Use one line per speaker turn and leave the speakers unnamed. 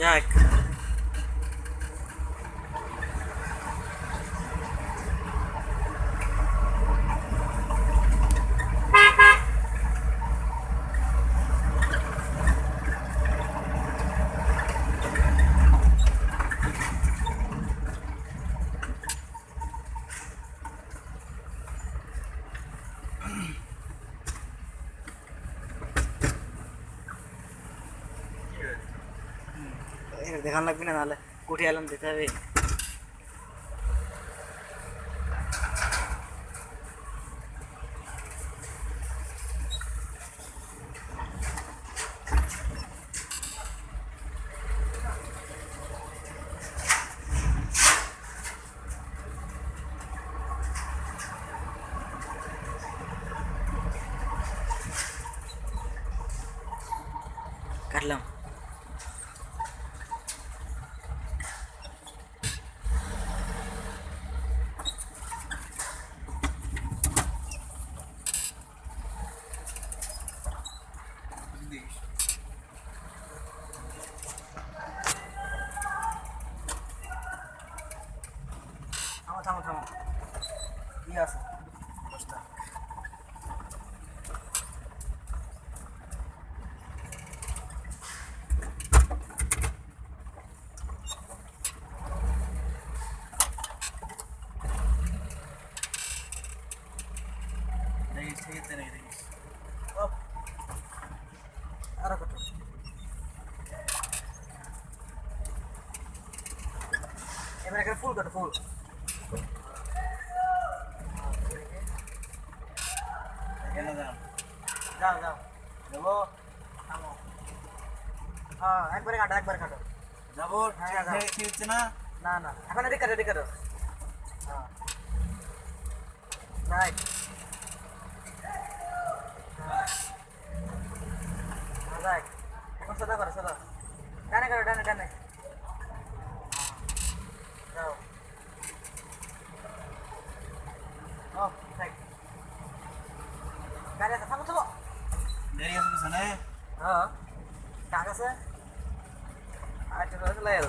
যাক। দেখান লাগবে না, নাহলে কুঠি আলম দিতে হবে। কাটলাম। থামো থামো থামো, কি আছে বসটা? দেখিস ঠিক আছে, দেখিস আরো কত এবার একটা ফুল কাটো, ফুল যাও যাও যাবো। থামো, হ্যাঁ একবারে কাটো, একবারে কাটো। যাবো, ঠিক হচ্ছে না? না না, এখন এদিকে কাটো, এদিকে কাটো। হ্যাঁ রাইট, রাইট। এখন সোজা করো, সোজা ডানে করো, ডানে ডানে যাও। ও ঠিক গাড়ি আছে, থামো থামো। দেরি আছে পিছনে। হ্যাঁ কাক আছে, আর একটু চলে গেল।